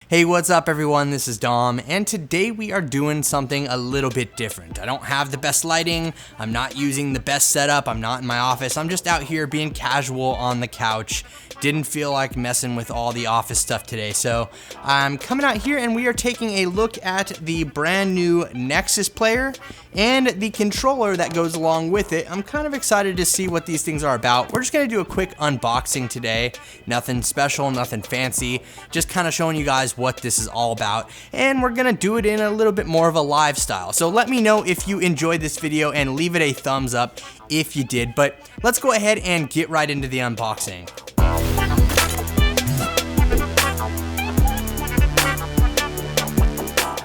Hey, what's up everyone? This is Dom, and today we are doing something a little bit different. I don't have the best lighting, I'm not using the best setup, I'm not in my office, I'm just out here being casual on the couch. Didn't feel like messing with all the office stuff today, so I'm coming out here and we are taking a look at the brand new Nexus player and the controller that goes along with it. I'm kind of excited to see what these things are about. We're just gonna do a quick unboxing today. Nothing special, nothing fancy, just kind of showing you guys what this is all about, and we're gonna do it in a little bit more of a live style. So let me know if you enjoyed this video and leave it a thumbs up if you did, but let's go ahead and get right into the unboxing.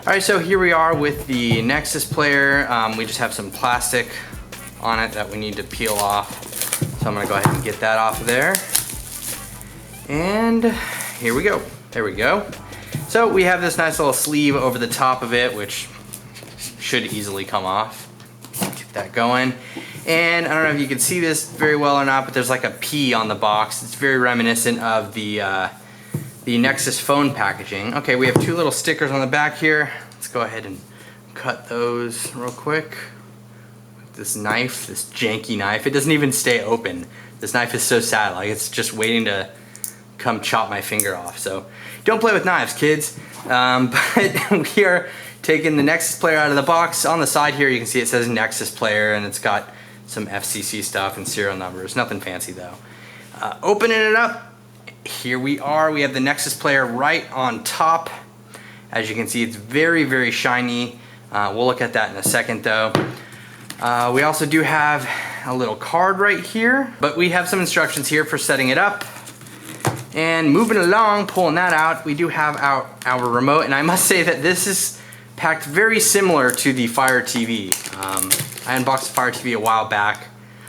Alright, so here we are with the Nexus player. We just have some plastic on it that we need to peel off. So I'm gonna go ahead and get that off of there. And here we go. There we go. So we have this nice little sleeve over the top of it, which should easily come off. Get that going. And I don't know if you can see this very well or not, but there's like a P on the box. It's very reminiscent of the Nexus phone packaging. Okay, we have two little stickers on the back here. Let's go ahead and cut those real quick. This knife, this janky knife, it doesn't even stay open. This knife is so sad, like it's just waiting to come chop my finger off. So don't play with knives, kids. But we are taking the Nexus player out of the box. On the side here, you can see it says Nexus player, and it's got some FCC stuff and serial numbers. Nothing fancy though. Opening it up, here we are. We have the Nexus player right on top. As you can see, it's very, very shiny. We'll look at that in a second though. We also do have a little card right here, but we have some instructions here for setting it up. And moving along, pulling that out, we do have our remote, and I must say that this is packed very similar to the Fire TV. I unboxed the Fire TV a while back.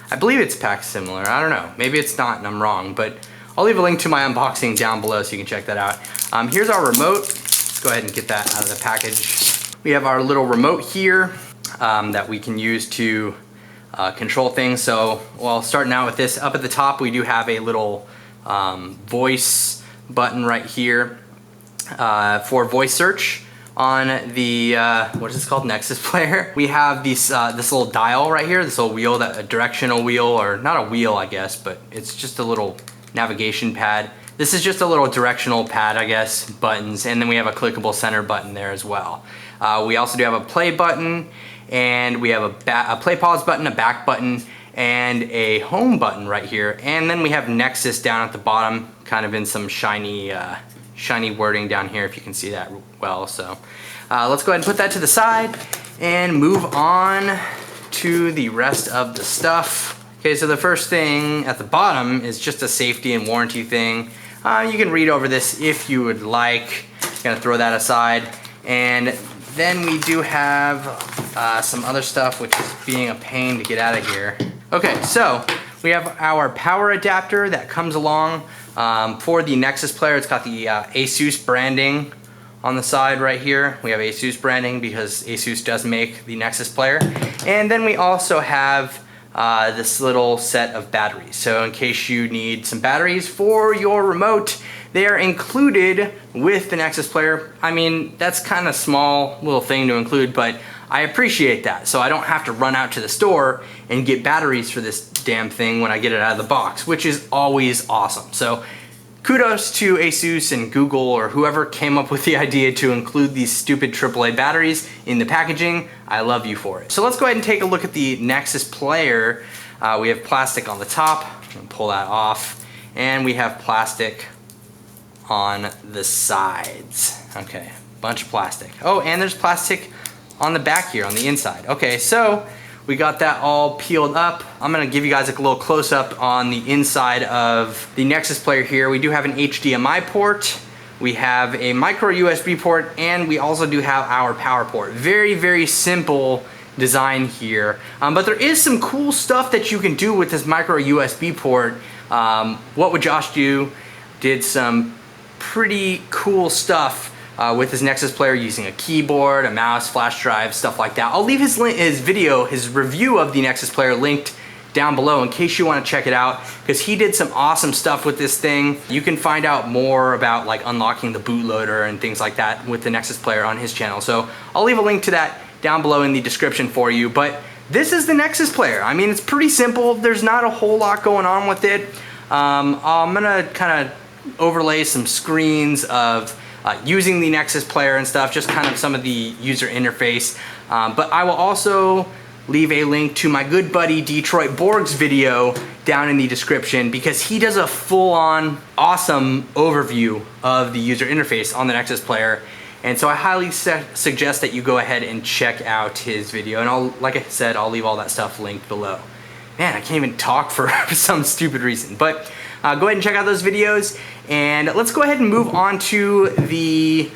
I believe it's packed similar. I don't know. Maybe it's not and I'm wrong, but I'll leave a link to my unboxing down below so you can check that out. Here's our remote. Let's go ahead and get that out of the package. We have our little remote here that we can use to control things. So, well, starting out with this, up at the top we do have a little voice button right here for voice search on the what is this called, Nexus player. We have this little dial right here, this little wheel, a directional wheel, or not a wheel I guess, but it's just a little navigation pad. This is just a little directional pad, I guess, buttons, and then we have a clickable center button there as well. We also do have a play button, and we have a play pause button, a back button, and a home button right here. And then we have Nexus down at the bottom, kind of in some shiny wording down here, if you can see that well. So let's go ahead and put that to the side and move on to the rest of the stuff. Okay, so the first thing at the bottom is just a safety and warranty thing. You can read over this if you would like. Gonna throw that aside. And then we do have some other stuff, which is being a pain to get out of here. Okay, so we have our power adapter that comes along for the Nexus player. It's got the ASUS branding on the side right here. We have ASUS branding because ASUS does make the Nexus player. And then we also have this little set of batteries. So in case you need some batteries for your remote, they are included with the Nexus player. I mean, that's kind of small little thing to include, but I appreciate that. So I don't have to run out to the store and get batteries for this damn thing when I get it out of the box, which is always awesome. So kudos to ASUS and Google or whoever came up with the idea to include these stupid AAA batteries in the packaging. I love you for it. So let's go ahead and take a look at the Nexus player. We have plastic on the top. I'm gonna pull that off. And we have plastic on the sides. Okay, bunch of plastic. Oh, and there's plastic on the back here on the inside. Okay, so we got that all peeled up. I'm gonna give you guys a little close up on the inside of the Nexus player here. We do have an HDMI port, we have a micro USB port, and we also do have our power port. Very, very simple design here. But there is some cool stuff that you can do with this micro USB port. What would Josh do? Did some pretty cool stuff with his Nexus player using a keyboard, a mouse, flash drive, stuff like that. I'll leave his video, his review of the Nexus player linked down below in case you want to check it out, because he did some awesome stuff with this thing. You can find out more about like unlocking the bootloader and things like that with the Nexus player on his channel. So I'll leave a link to that down below in the description for you. But this is the Nexus player. I mean, it's pretty simple. There's not a whole lot going on with it. I'm gonna kind of overlay some screens of using the Nexus player and stuff, just kind of some of the user interface. But I will also leave a link to my good buddy Detroit Borg's video down in the description, because he does a full-on awesome overview of the user interface on the Nexus player. And so I highly suggest that you go ahead and check out his video. And like I said, I'll leave all that stuff linked below. Man, I can't even talk for some stupid reason. But go ahead and check out those videos. And let's go ahead and move on to the,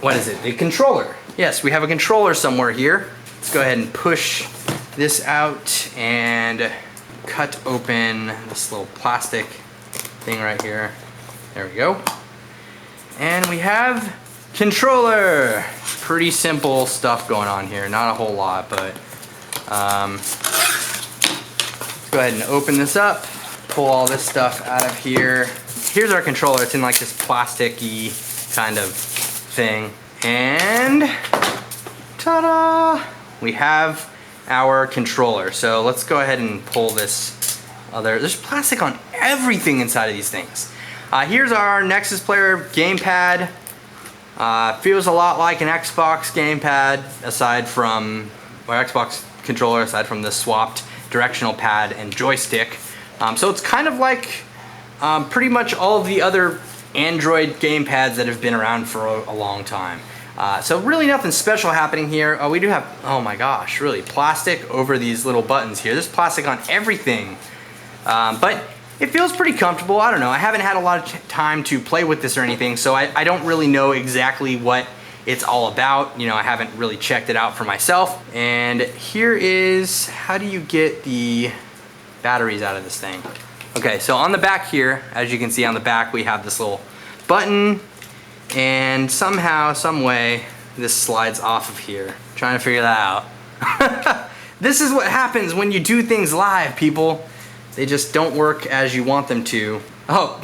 what is it? The controller. Yes, we have a controller somewhere here. Let's go ahead and push this out and cut open this little plastic thing right here. There we go. And we have controller. Pretty simple stuff going on here. Not a whole lot, but let's go ahead and open this up. Pull all this stuff out of here. Here's our controller. It's in like this plasticky kind of thing. And ta-da! We have our controller. So let's go ahead and pull this other. There's plastic on everything inside of these things. Here's our Nexus player gamepad. Feels a lot like an Xbox gamepad, aside from, or Xbox controller, aside from the swapped directional pad and joystick. So it's kind of like pretty much all of the other Android gamepads that have been around for a long time. So really nothing special happening here. We do have, oh my gosh, really plastic over these little buttons here. There's plastic on everything. But it feels pretty comfortable. I don't know. I haven't had a lot of time to play with this or anything, so I don't really know exactly what it's all about. You know, I haven't really checked it out for myself. And here is, how do you get the batteries out of this thing? Okay, so on the back here, as you can see on the back, we have this little button, and somehow, some way, this slides off of here. I'm trying to figure that out. This is what happens when you do things live, people. They just don't work as you want them to. Oh.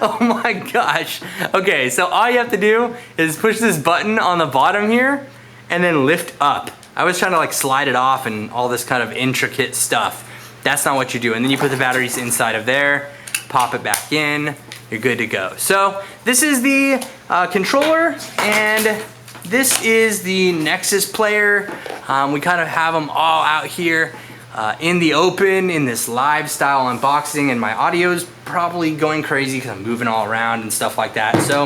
Oh my gosh. Okay, so all you have to do is push this button on the bottom here and then lift up. I was trying to like slide it off and all this kind of intricate stuff. That's not what you do. And then you put the batteries inside of there, pop it back in, you're good to go. So this is the controller, and this is the Nexus player. We kind of have them all out here in the open in this live style unboxing, and my audio's probably going crazy because I'm moving all around and stuff like that. So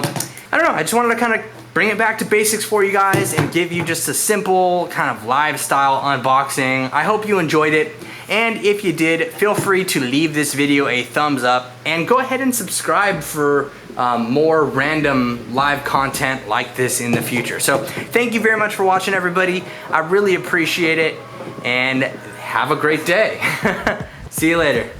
I don't know, I just wanted to kind of bring it back to basics for you guys and give you just a simple kind of live style unboxing. I hope you enjoyed it, and if you did, feel free to leave this video a thumbs up and go ahead and subscribe for more random live content like this in the future. So thank you very much for watching, everybody. I really appreciate it, and have a great day. See you later.